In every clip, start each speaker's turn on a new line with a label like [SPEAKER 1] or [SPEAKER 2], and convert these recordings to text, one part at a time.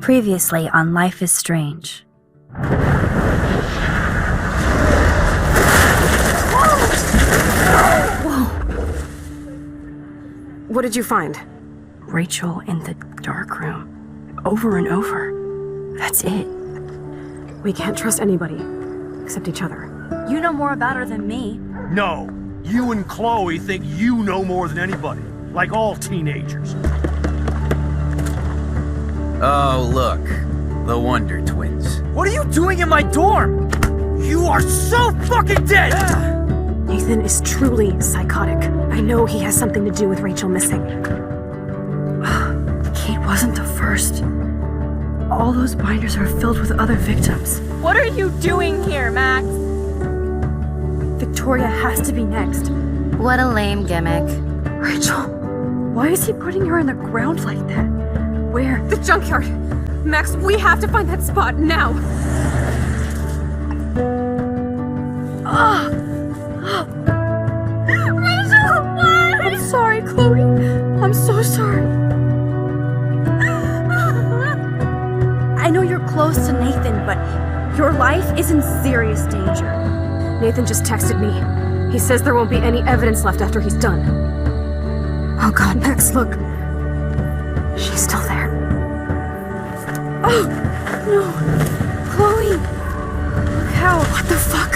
[SPEAKER 1] Previously on Life is Strange.
[SPEAKER 2] Whoa! What did you find?
[SPEAKER 1] Rachel in the dark room. Over and over. That's it.
[SPEAKER 2] We can't trust anybody, except each other.
[SPEAKER 1] You know more about her than me.
[SPEAKER 3] No. You and Chloe think you know more than anybody. Like all teenagers.
[SPEAKER 4] Oh, look. The Wonder Twins.
[SPEAKER 3] What are you doing in my dorm? You are so fucking dead!
[SPEAKER 2] Nathan is truly psychotic. I know he has something to do with Rachel missing.
[SPEAKER 1] Kate wasn't the first. All those binders are filled with other victims.
[SPEAKER 5] What are you doing here, Max?
[SPEAKER 1] Victoria has to be next.
[SPEAKER 6] What a lame gimmick.
[SPEAKER 1] Rachel, why is he putting her in the ground like that? Where?
[SPEAKER 2] The junkyard! Max, we have to find that spot now!
[SPEAKER 1] Rachel, what? I'm sorry, Chloe. I'm so sorry. I know you're close to Nathan, but your life is in serious danger.
[SPEAKER 2] Nathan just texted me. He says there won't be any evidence left after he's done.
[SPEAKER 1] Oh God, Max, look. She's still there. Oh, no. Chloe. Look how. What the fuck?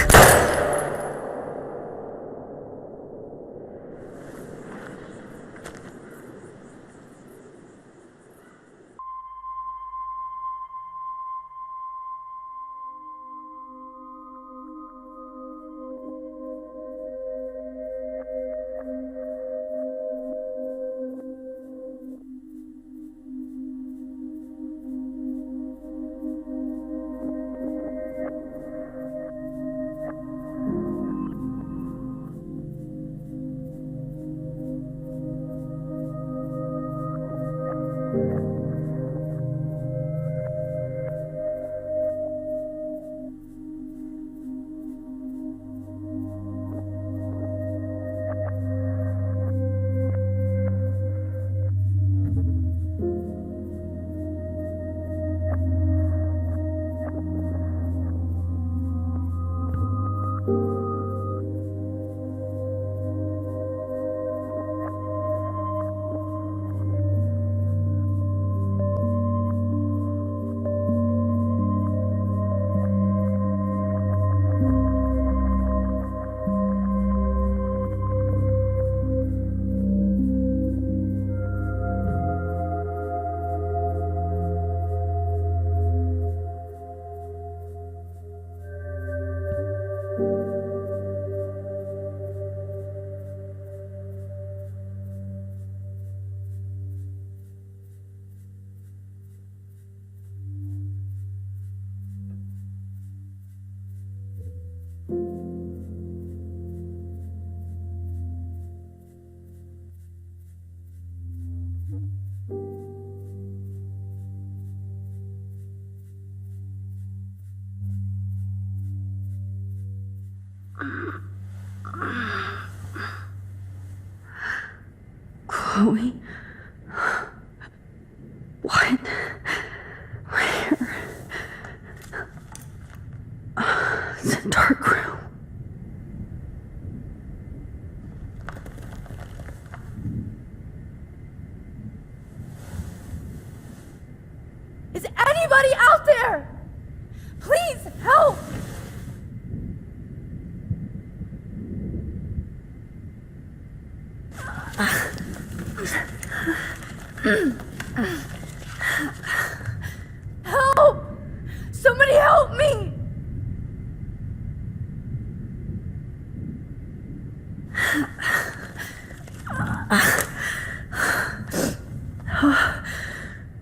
[SPEAKER 1] Chloe? What? Where? It's a dark room.
[SPEAKER 5] Is anybody out there? Please help! Help! Somebody help me!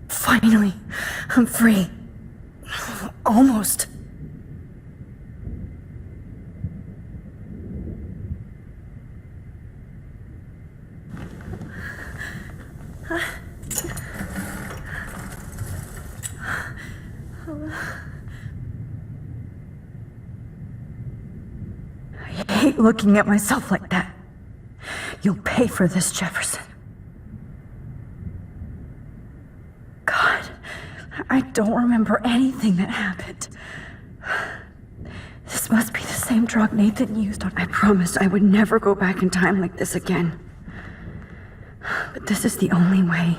[SPEAKER 1] Finally, I'm free. Almost. I hate looking at myself like that. You'll pay for this, Jefferson. God,
[SPEAKER 2] I don't remember anything that happened. This must be the same drug Nathan used on... I promised I would never go back in time like this again. But this is the only way.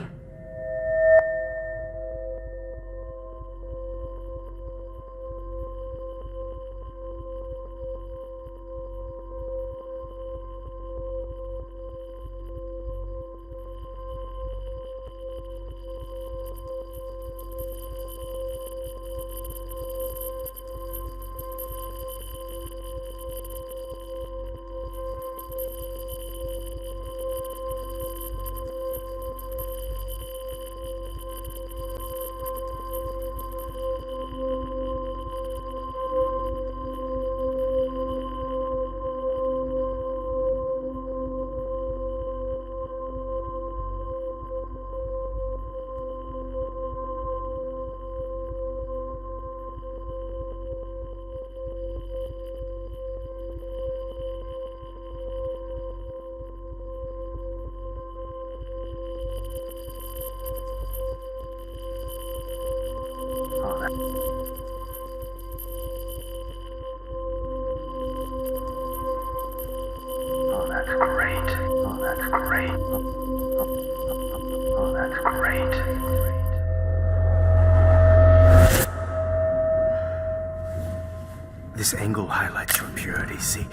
[SPEAKER 7] This angle highlights your purity, see?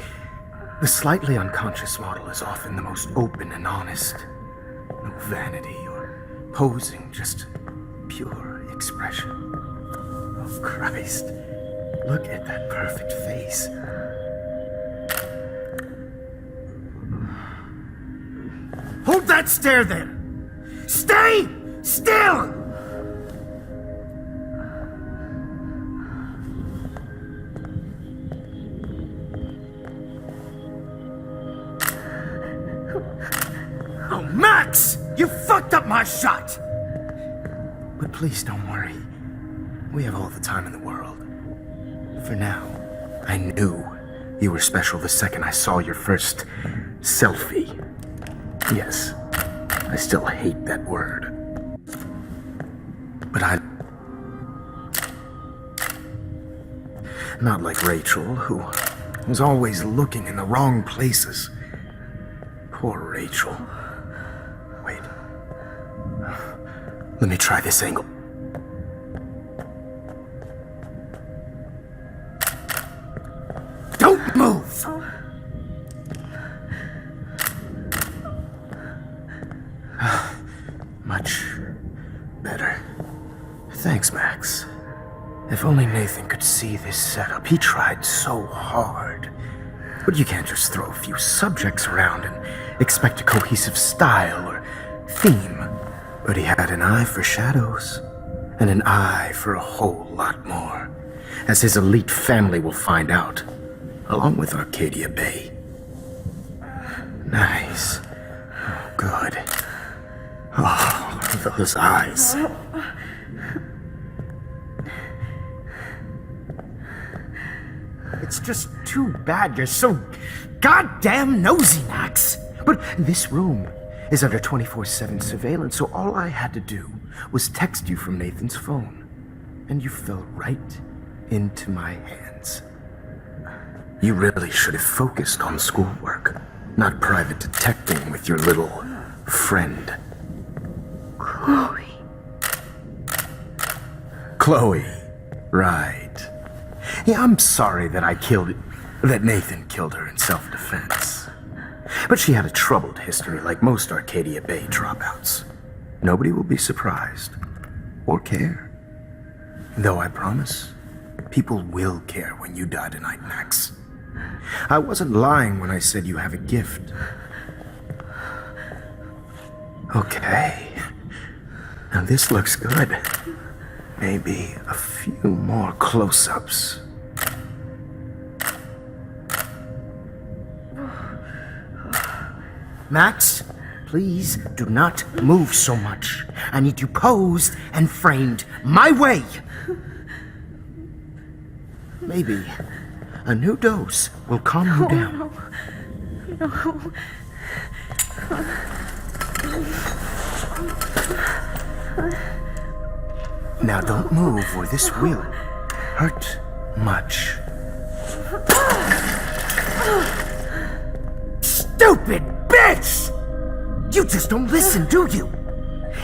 [SPEAKER 7] The slightly unconscious model is often the most open and honest. No vanity or posing, just pure expression. Oh, Christ. Look at that perfect face. Hold that stare there! Stay still! Oh, Max! You fucked up my shot! But please don't worry. We have all the time in the world. For now, I knew you were special the second I saw your first selfie. Yes, I still hate that word. But not like Rachel, who was always looking in the wrong places. Poor Rachel. Wait. Let me try this angle. Don't move! Much better. Thanks, Max. If only Nathan could see this setup. He tried so hard. But you can't just throw a few subjects around and expect a cohesive style or theme. But he had an eye for shadows, and an eye for a whole lot more, as his elite family will find out, along with Arcadia Bay. Nice. Oh, good. Oh, those eyes. It's just too bad you're so goddamn nosy, Max. But this room is under 24/7 surveillance, so all I had to do was text you from Nathan's phone. And you fell right into my hands. You really should have focused on schoolwork, not private detecting with your little friend. Chloe. Right. Yeah, I'm sorry that Nathan killed her in self-defense. But she had a troubled history like most Arcadia Bay dropouts. Nobody will be surprised. Or care. Though I promise, people will care when you die tonight, Max. I wasn't lying when I said you have a gift. Okay. Now this looks good. Maybe a few more close-ups. Max, please do not move so much. I need you posed and framed my way. Maybe a new dose will calm you down.
[SPEAKER 2] No.
[SPEAKER 7] Now don't move or this will hurt much. Stupid bitch! You just don't listen, do you?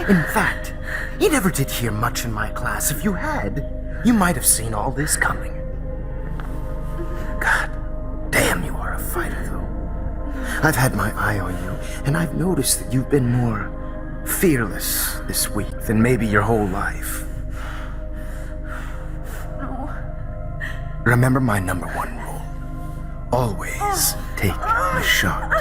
[SPEAKER 7] In fact, you never did hear much in my class. If you had, you might have seen all this coming. God damn, you are a fighter, though. I've had my eye on you, and I've noticed that you've been more fearless this week than maybe your whole life.
[SPEAKER 2] No.
[SPEAKER 7] Remember my number one rule. Always take the shot.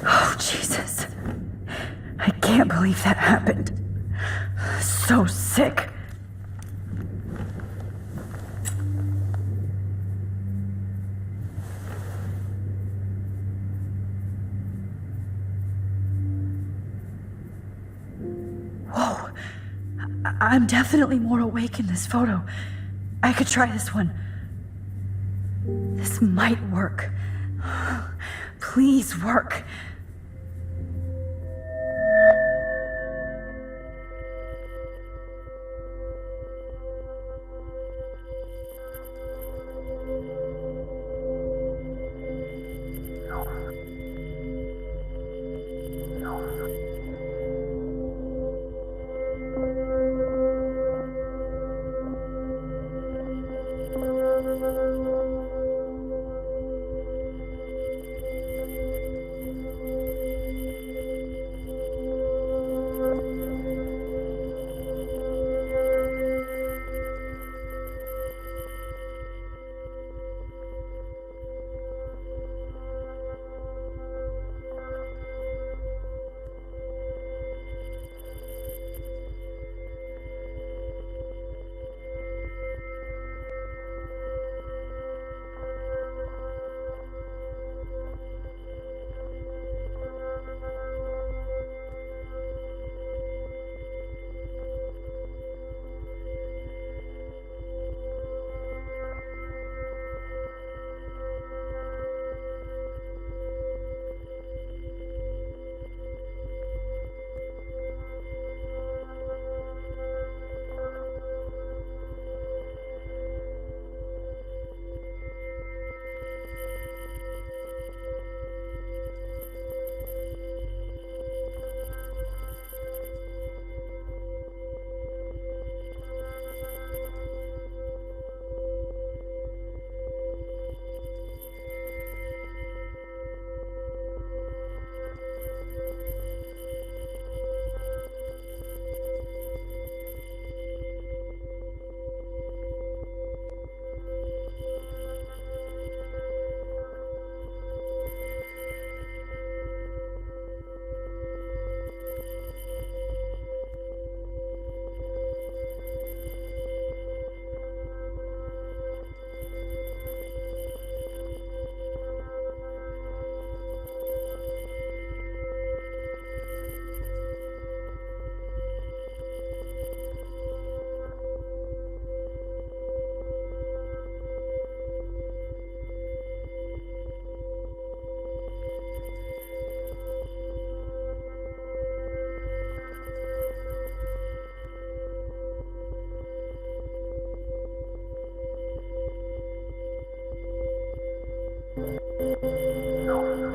[SPEAKER 2] Oh, Jesus. I can't believe that happened. So sick. Whoa. I'm definitely more awake in this photo. I could try this one. This might work. Please work.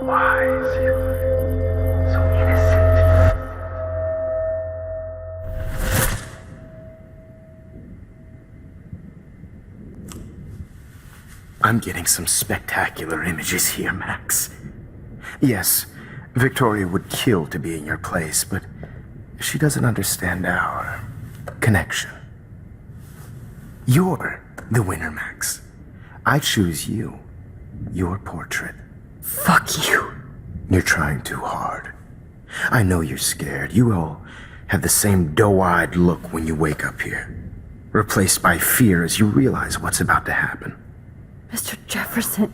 [SPEAKER 7] Why is he so innocent? I'm getting some spectacular images here, Max. Yes, Victoria would kill to be in your place, but she doesn't understand our connection. You're the winner, Max. I choose you. Your portrait.
[SPEAKER 2] Fuck you.
[SPEAKER 7] You're trying too hard. I know you're scared. You all have the same doe-eyed look when you wake up here, replaced by fear as you realize what's about to happen.
[SPEAKER 2] Mr. Jefferson,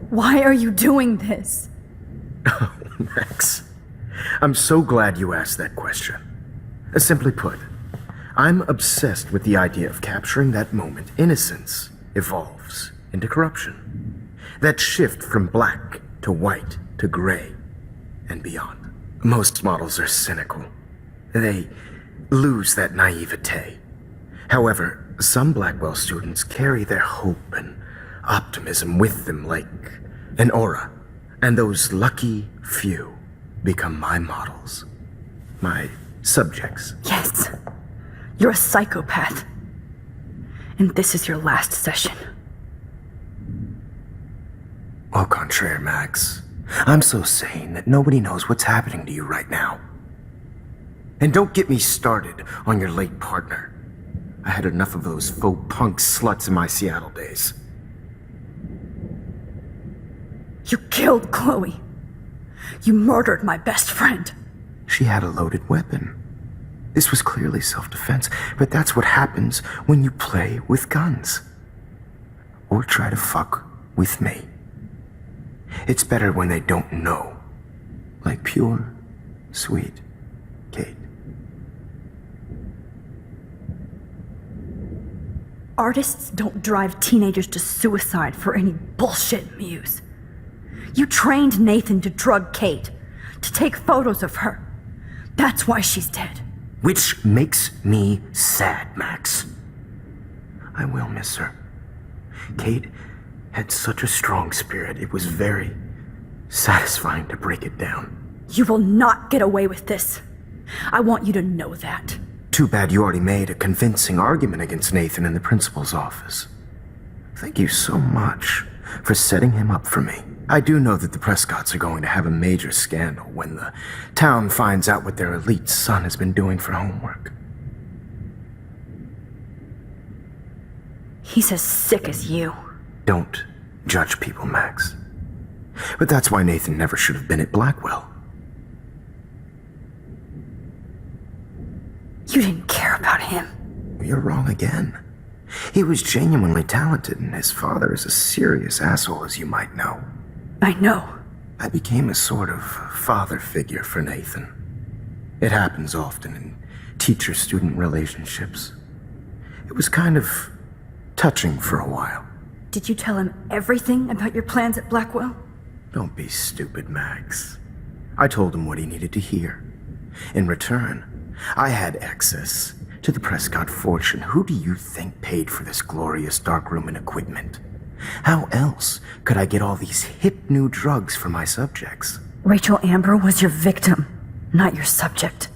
[SPEAKER 2] why are you doing this?
[SPEAKER 7] Oh, Max. I'm so glad you asked that question. Simply put, I'm obsessed with the idea of capturing that moment innocence evolves into corruption. That shift from black to white to gray and beyond. Most models are cynical. They lose that naivete. However, some Blackwell students carry their hope and optimism with them like an aura. And those lucky few become my models. My subjects.
[SPEAKER 2] Yes, you're a psychopath. And this is your last session.
[SPEAKER 7] Au contraire, Max. I'm so sane that nobody knows what's happening to you right now. And don't get me started on your late partner. I had enough of those faux punk sluts in my Seattle days.
[SPEAKER 2] You killed Chloe. You murdered my best friend.
[SPEAKER 7] She had a loaded weapon. This was clearly self-defense, but that's what happens when you play with guns. Or try to fuck with me. It's better when they don't know. Like pure, sweet Kate.
[SPEAKER 2] Artists don't drive teenagers to suicide for any bullshit muse. You trained Nathan to drug Kate, to take photos of her. That's why she's dead.
[SPEAKER 7] Which makes me sad, Max. I will miss her. Kate had such a strong spirit, it was very satisfying to break it down.
[SPEAKER 2] You will not get away with this. I want you to know that.
[SPEAKER 7] Too bad you already made a convincing argument against Nathan in the principal's office. Thank you so much for setting him up for me. I do know that the Prescotts are going to have a major scandal when the town finds out what their elite son has been doing for homework.
[SPEAKER 2] He's as sick as you.
[SPEAKER 7] Don't judge people, Max. But that's why Nathan never should have been at Blackwell.
[SPEAKER 2] You didn't care about him.
[SPEAKER 7] You're wrong again. He was genuinely talented, and his father is a serious asshole, as you might know.
[SPEAKER 2] I know.
[SPEAKER 7] I became a sort of father figure for Nathan. It happens often in teacher-student relationships. It was kind of touching for a while.
[SPEAKER 2] Did you tell him everything about your plans at Blackwell?
[SPEAKER 7] Don't be stupid, Max. I told him what he needed to hear. In return, I had access to the Prescott fortune. Who do you think paid for this glorious darkroom and equipment? How else could I get all these hip new drugs for my subjects?
[SPEAKER 2] Rachel Amber was your victim, not your subject.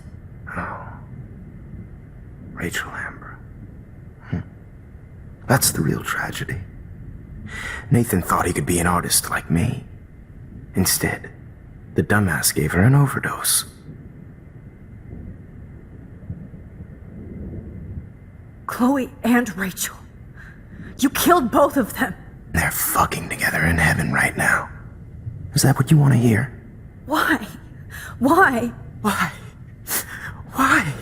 [SPEAKER 7] Oh. Rachel Amber. That's the real tragedy. Nathan thought he could be an artist like me. Instead, the dumbass gave her an overdose.
[SPEAKER 2] Chloe and Rachel. You killed both of them.
[SPEAKER 7] They're fucking together in heaven right now. Is that what you want to hear?
[SPEAKER 2] Why? Why?
[SPEAKER 7] Why? Why?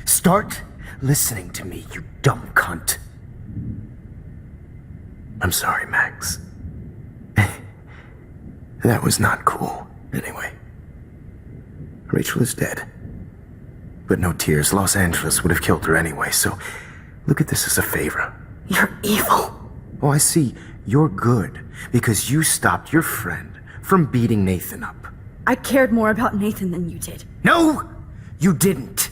[SPEAKER 7] Start listening to me, you dumb cunt. I'm sorry, Max. That was not cool, anyway. Rachel is dead. But no tears. Los Angeles would have killed her anyway, so look at this as a favor.
[SPEAKER 2] You're evil.
[SPEAKER 7] Oh, I see. You're good because you stopped your friend from beating Nathan up.
[SPEAKER 2] I cared more about Nathan than you did.
[SPEAKER 7] No, you didn't.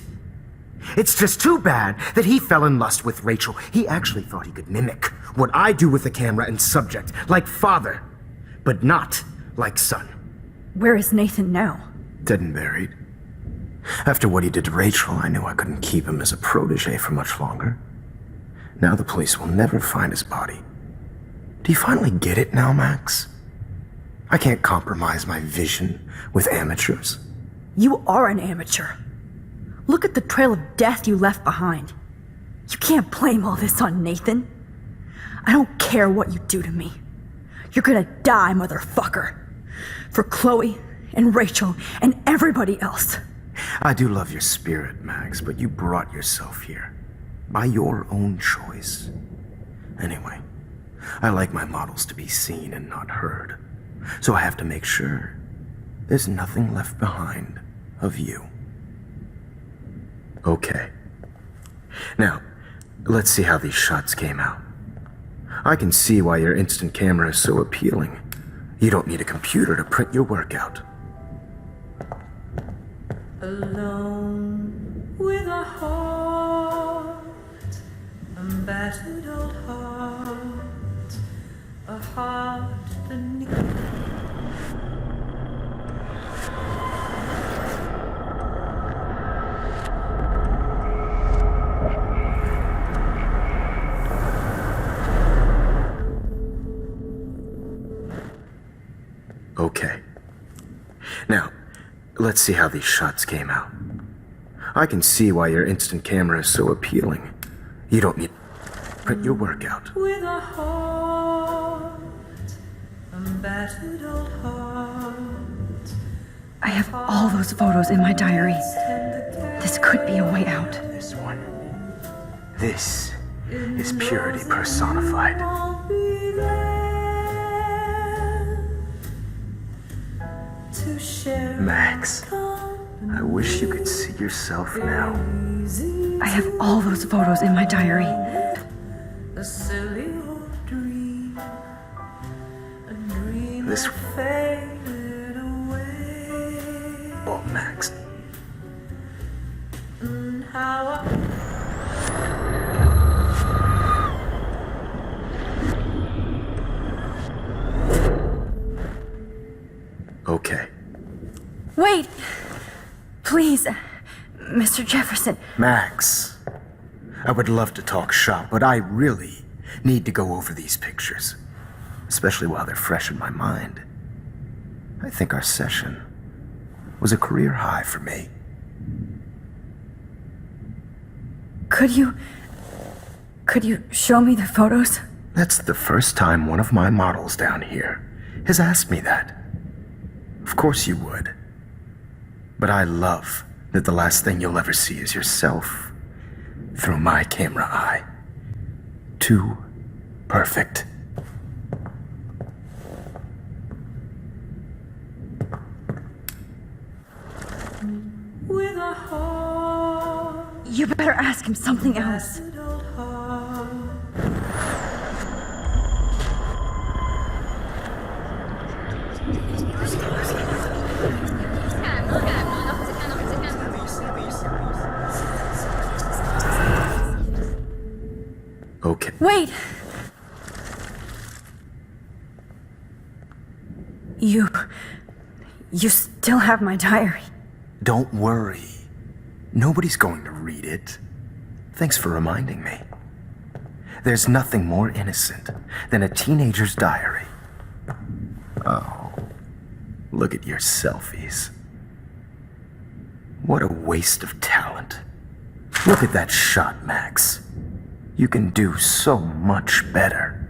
[SPEAKER 7] It's just too bad that he fell in lust with Rachel. He actually thought he could mimic what I do with the camera and subject, like father, but not like son.
[SPEAKER 2] Where is Nathan now?
[SPEAKER 7] Dead and buried. After what he did to Rachel, I knew I couldn't keep him as a protege for much longer. Now the police will never find his body. Do you finally get it now, Max? I can't compromise my vision with amateurs.
[SPEAKER 2] You are an amateur. Look at the trail of death you left behind. You can't blame all this on Nathan. I don't care what you do to me. You're gonna die, motherfucker. For Chloe and Rachel and everybody else.
[SPEAKER 7] I do love your spirit, Max, but you brought yourself here. By your own choice. Anyway, I like my models to be seen and not heard. So I have to make sure there's nothing left behind of you. Okay. Now, let's see how these shots came out. I can see why your instant camera is so appealing. You don't need a computer to print your work out.
[SPEAKER 8] Alone with a heart, a battered old heart, a heart that needs.
[SPEAKER 7] Okay. Now, let's see how these shots came out. I can see why your instant camera is so appealing. You don't need to print your work out.
[SPEAKER 8] With a heart, a battered old heart.
[SPEAKER 2] I have all those photos in my diary. This could be a way out.
[SPEAKER 7] This one. This is purity personified.
[SPEAKER 8] Won't be there to share.
[SPEAKER 7] Max, I wish you could see yourself now.
[SPEAKER 2] I have all those photos in my diary.
[SPEAKER 8] A silly old dream, a dream
[SPEAKER 7] This-
[SPEAKER 8] that faded away.
[SPEAKER 7] Oh, Max.
[SPEAKER 8] And how I
[SPEAKER 7] Okay.
[SPEAKER 2] Wait! Please, Mr. Jefferson.
[SPEAKER 7] Max, I would love to talk shop, but I really need to go over these pictures, especially while they're fresh in my mind. I think our session was a career high for me.
[SPEAKER 2] Could you show me the photos?
[SPEAKER 7] That's the first time one of my models down here has asked me that. Of course you would. But I love that the last thing you'll ever see is yourself through my camera eye. Too perfect.
[SPEAKER 8] with a heart,
[SPEAKER 2] You better ask him something else.
[SPEAKER 8] battered old heart.
[SPEAKER 7] Okay.
[SPEAKER 2] Wait! You still have my diary.
[SPEAKER 7] Don't worry. Nobody's going to read it. Thanks for reminding me. There's nothing more innocent than a teenager's diary. Oh, look at your selfies. What a waste of talent. Look at that shot, Max. You can do so much better.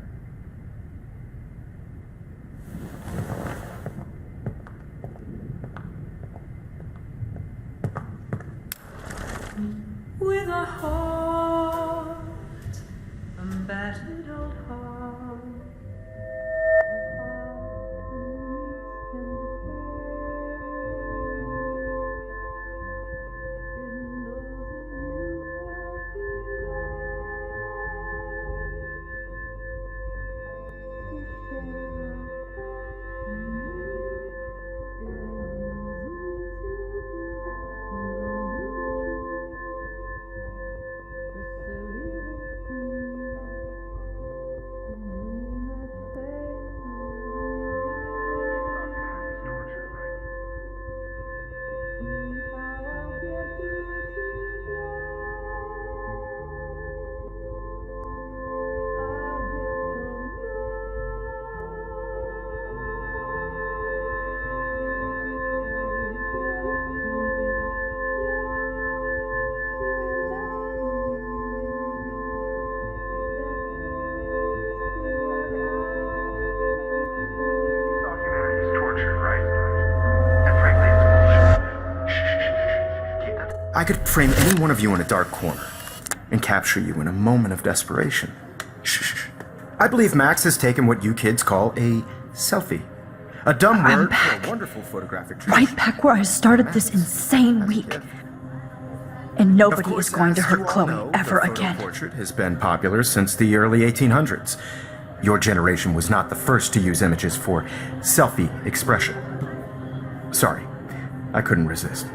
[SPEAKER 8] With a heart, a battered old heart.
[SPEAKER 7] I could frame any one of you in a dark corner and capture you in a moment of desperation. Shh. I believe Max has taken what you kids call a selfie. A dumb
[SPEAKER 2] I'm
[SPEAKER 7] word
[SPEAKER 2] back.
[SPEAKER 7] for a wonderful photographic treat.
[SPEAKER 2] Right back where I started this insane week. And nobody is going to hurt Chloe ever again.
[SPEAKER 7] The portrait has been popular since the early 1800s. Your generation was not the first to use images for selfie expression. Sorry, I couldn't resist.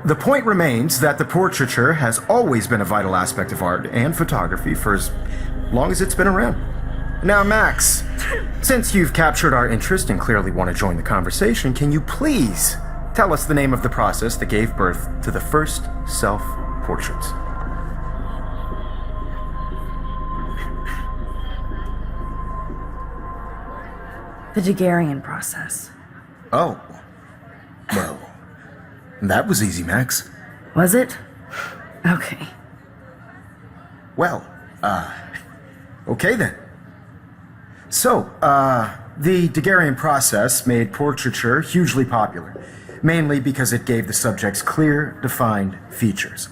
[SPEAKER 7] The point remains that the portraiture has always been a vital aspect of art and photography for as long as it's been around. Now, Max, since you've captured our interest and clearly want to join the conversation, can you please tell us the name of the process that gave birth to the first self-portraits?
[SPEAKER 2] The Daguerrean process.
[SPEAKER 7] Oh. Well, that was easy, Max.
[SPEAKER 2] Was it? Okay.
[SPEAKER 7] Well, okay then. So, the Daguerrean process made portraiture hugely popular, mainly because it gave the subjects clear, defined features.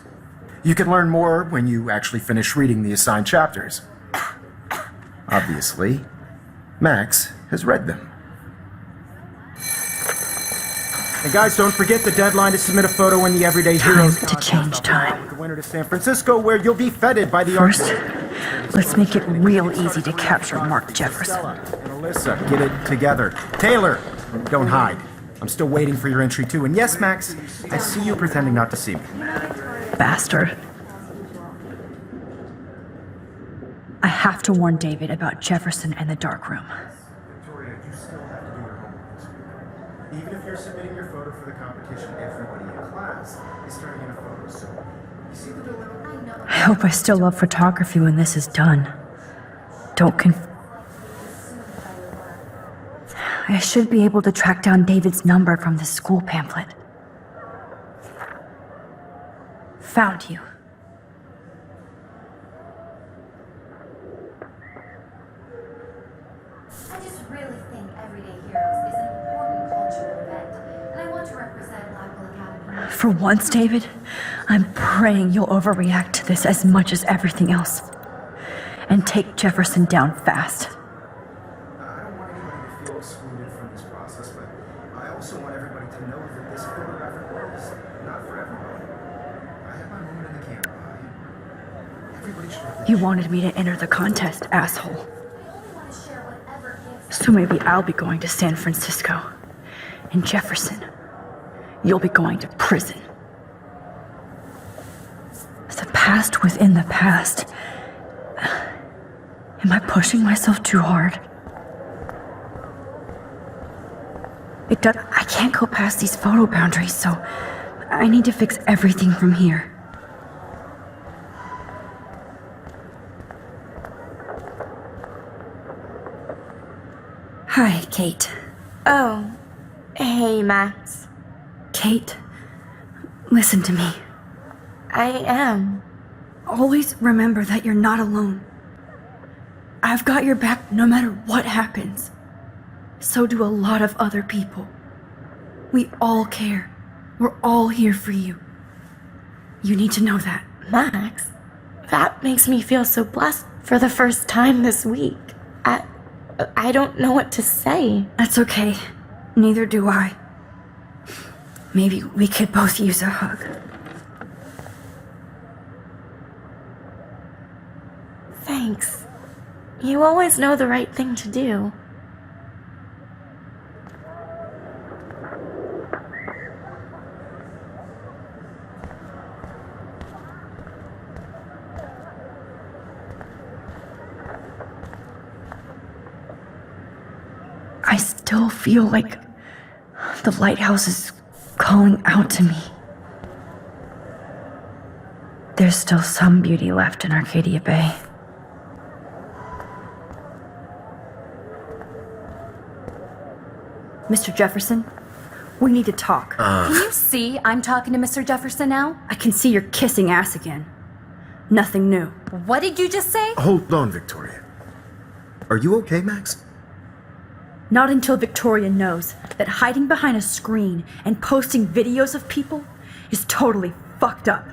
[SPEAKER 7] You can learn more when you actually finish reading the assigned chapters. Obviously, Max has read them. And guys, don't forget the deadline to submit a photo in the Everyday Heroes
[SPEAKER 2] to change time.
[SPEAKER 7] with the winner to San Francisco, where you'll be feted by the
[SPEAKER 2] First,
[SPEAKER 7] artist.
[SPEAKER 2] let's make it real easy to capture Mark Jefferson.
[SPEAKER 7] And Alyssa, get it together. Taylor, don't hide. I'm still waiting for your entry too. And yes, Max, I see you pretending not to see me.
[SPEAKER 2] Bastard. I have to warn David about Jefferson and the dark room.
[SPEAKER 7] Victoria, you still have to do your homework this week. Even if you're submitting your photo for the competition, everybody in class is turning in a photo. So, you see the dilemma?
[SPEAKER 2] I hope I still love photography when this is done. I should be able to track down David's number from the school pamphlet. Found you.
[SPEAKER 6] I just really think Everyday Heroes is an important cultural event, and I want to represent Local Academy.
[SPEAKER 2] For once, David, I'm praying you'll overreact to this as much as everything else. And take Jefferson down fast.
[SPEAKER 7] I don't want anybody to feel excluded from this process, but I also want everybody to know that this photographic world is not for everybody. I have my moment in the camera. Everybody should have
[SPEAKER 2] You wanted me to enter the contest, asshole.
[SPEAKER 6] I only want to share whatever gives.
[SPEAKER 2] So maybe I'll be going to San Francisco. And Jefferson, you'll be going to prison. The past within the past. Am I pushing myself too hard? I can't go past these photo boundaries, so I need to fix everything from here. Hi, Kate.
[SPEAKER 5] Oh, hey, Max.
[SPEAKER 2] Kate, listen to me.
[SPEAKER 5] I am.
[SPEAKER 2] Always remember that you're not alone. I've got your back no matter what happens. So do a lot of other people. We all care. We're all here for you. You need to know that.
[SPEAKER 5] Max, that makes me feel so blessed for the first time this week. I don't know what to say.
[SPEAKER 2] That's okay. Neither do I. Maybe we could both use a hug.
[SPEAKER 5] Thanks. You always know the right thing to do.
[SPEAKER 2] I still feel like the lighthouse is calling out to me. There's still some beauty left in Arcadia Bay. Mr. Jefferson, we need to talk.
[SPEAKER 1] Can you see I'm talking to Mr. Jefferson now?
[SPEAKER 2] I can see you're kissing ass again. Nothing new.
[SPEAKER 1] What did you just say?
[SPEAKER 7] Hold on, Victoria. Are you okay, Max?
[SPEAKER 2] Not until Victoria knows that hiding behind a screen and posting videos of people is totally fucked up.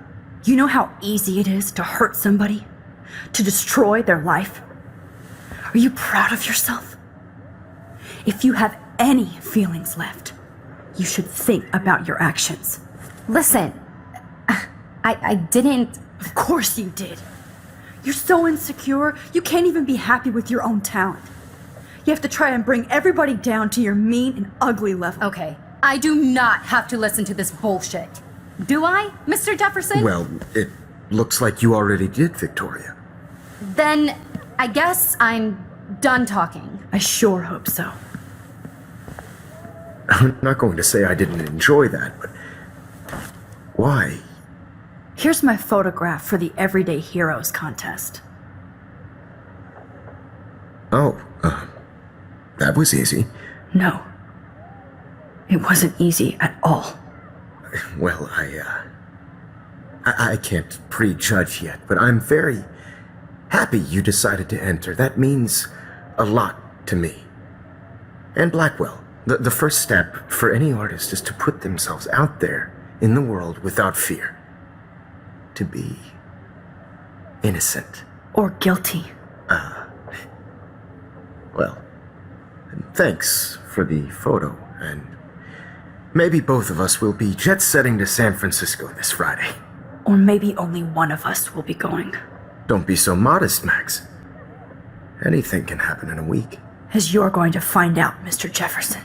[SPEAKER 2] You know how easy it is to hurt somebody? To destroy their life? Are Are you proud of yourself? If you have any feelings left, you should think about your actions.
[SPEAKER 1] Listen, I didn't.
[SPEAKER 2] Of course you did. You're so insecure, you can't even be happy with your own talent. You have to try and bring everybody down to your mean and ugly level.
[SPEAKER 1] Okay, I do not have to listen to this bullshit. Do I, Mr. Jefferson?
[SPEAKER 7] Well, it looks like you already did, Victoria.
[SPEAKER 1] Then I guess I'm done talking.
[SPEAKER 2] I sure hope so.
[SPEAKER 7] I'm not going to say I didn't enjoy that, but why?
[SPEAKER 2] Here's my photograph for the Everyday Heroes contest.
[SPEAKER 7] Oh, that was easy.
[SPEAKER 2] No. It wasn't easy at all.
[SPEAKER 7] Well, I can't prejudge yet, but I'm very happy you decided to enter. That means a lot to me. And Blackwell. The first step for any artist is to put themselves out there in the world without fear. To be innocent.
[SPEAKER 2] Or guilty.
[SPEAKER 7] Well, thanks for the photo, and maybe both of us will be jet-setting to San Francisco this Friday.
[SPEAKER 2] Or maybe only one of us will be going.
[SPEAKER 7] Don't be so modest, Max. Anything can happen in a week.
[SPEAKER 2] As you're going to find out, Mr. Jefferson.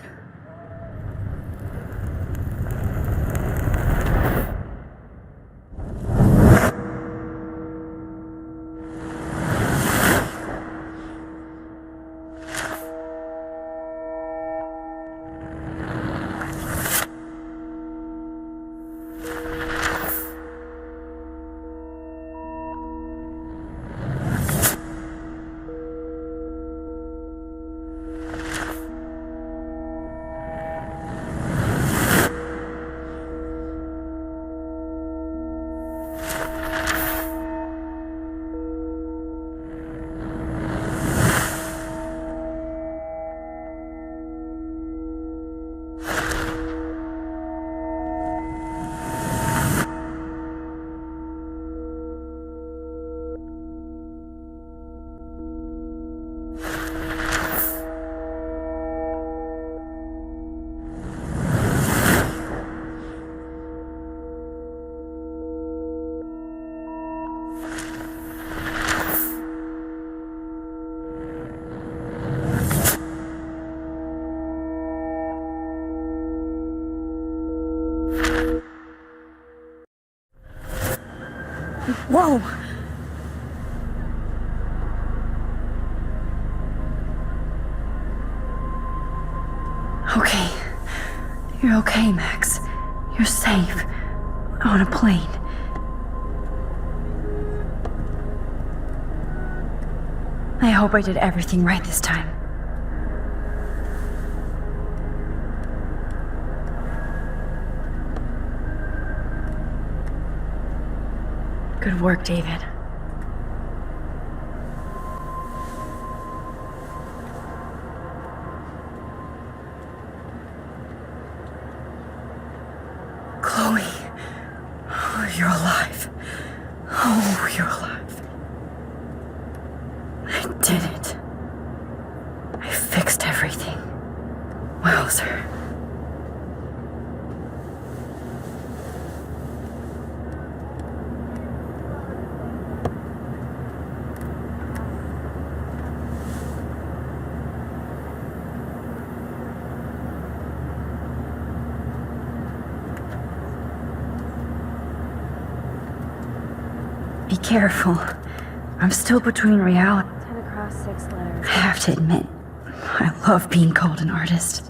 [SPEAKER 2] Whoa! Okay. You're okay, Max. You're safe. On a plane. I hope I did everything right this time. Good work, David. Chloe. Oh, you're alive. Oh, you're alive. I did it. I fixed everything. Wowzer. Be careful. I'm still between reality.
[SPEAKER 1] 10 across 6 letters.
[SPEAKER 2] I have to admit, I love being called an artist.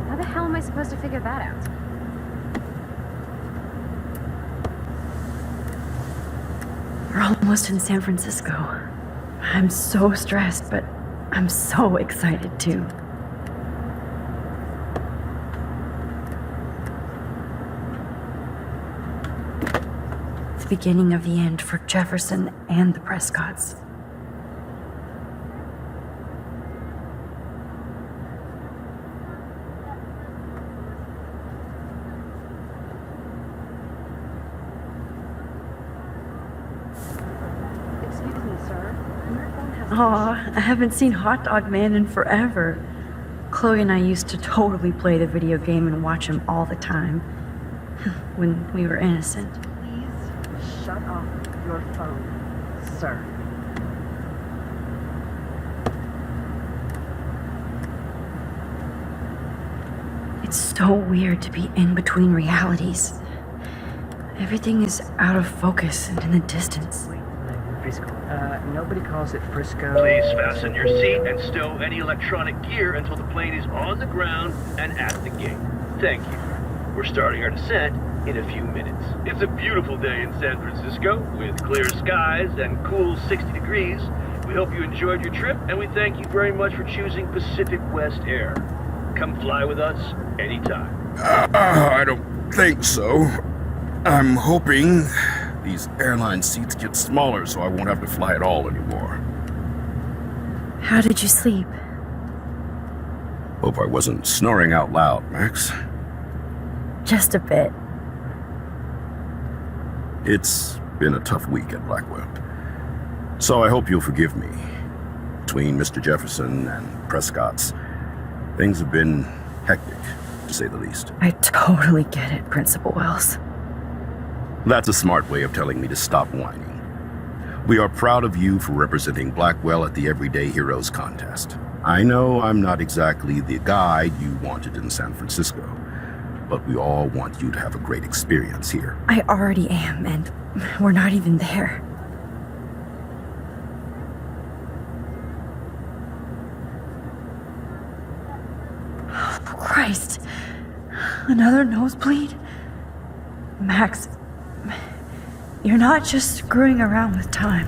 [SPEAKER 1] How the hell am I supposed to figure that out?
[SPEAKER 2] We're almost in San Francisco. I'm so stressed, but I'm so excited too. The beginning of the end for Jefferson and the Prescotts. Aw, I haven't seen Hot Dog Man in forever. Chloe and I used to totally play the video game and watch him all the time. When we were innocent. Please shut off your phone, sir. It's so weird to be in between realities. Everything is out of focus and in the distance.
[SPEAKER 9] Nobody calls it Frisco.
[SPEAKER 10] Please fasten your seat and stow any electronic gear until the plane is on the ground and at the gate. Thank you. We're starting our descent in a few minutes. It's a beautiful day in San Francisco with clear skies and cool 60 degrees. We hope you enjoyed your trip and we thank you very much for choosing Pacific West Air. Come fly with us anytime.
[SPEAKER 7] I don't think so. I'm hoping these airline seats get smaller so I won't have to fly at all anymore.
[SPEAKER 2] How did you sleep?
[SPEAKER 7] Hope I wasn't snoring out loud, Max.
[SPEAKER 2] Just a bit.
[SPEAKER 7] It's been a tough week at Blackwell. So I hope you'll forgive me. Between Mr. Jefferson and Prescott's, things have been hectic, to say the least.
[SPEAKER 2] I totally get it, Principal Wells.
[SPEAKER 7] That's a smart way of telling me to stop whining. We are proud of you for representing Blackwell at the Everyday Heroes contest. I know I'm not exactly the guide you wanted in San Francisco, but we all want you to have a great experience here.
[SPEAKER 2] I already am, and we're not even there. Oh, Christ. Another nosebleed? Max, you're not just screwing around with time.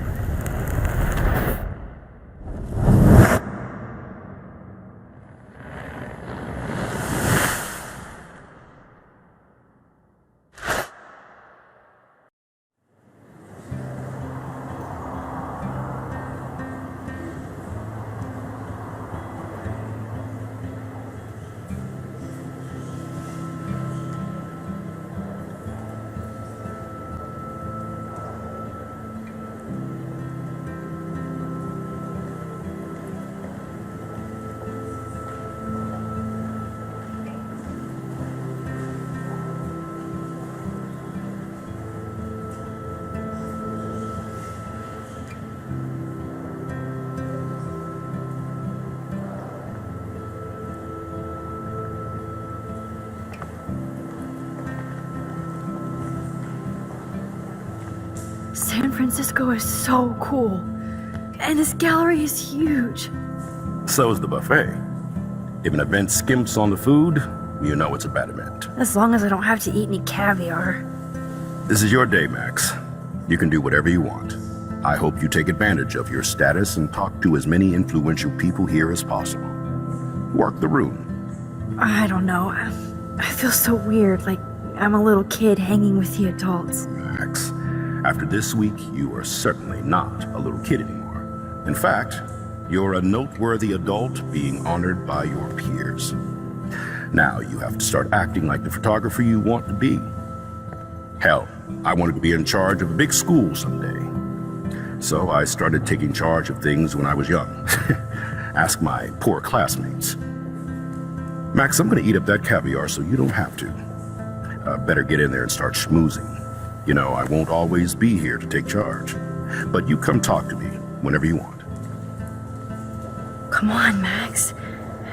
[SPEAKER 2] San Francisco is so cool. And this gallery is huge.
[SPEAKER 7] So is the buffet. If an event skimps on the food, you know it's a bad event.
[SPEAKER 2] As long as I don't have to eat any caviar.
[SPEAKER 7] This is your day, Max. You can do whatever you want. I hope you take advantage of your status and talk to as many influential people here as possible. Work the room.
[SPEAKER 2] I don't know. I feel so weird, like I'm a little kid hanging with the adults.
[SPEAKER 7] Max, after this week, you are certainly not a little kid anymore. In fact, you're a noteworthy adult being honored by your peers. Now you have to start acting like the photographer you want to be. Hell, I wanted to be in charge of a big school someday. So I started taking charge of things when I was young. Ask my poor classmates. Max, I'm gonna eat up that caviar so you don't have to. Better get in there and start schmoozing. You know, I won't always be here to take charge. But you come talk to me whenever you want.
[SPEAKER 2] Come on, Max.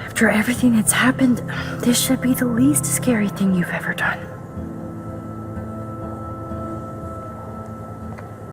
[SPEAKER 2] After everything that's happened, this should be the least scary thing you've ever done.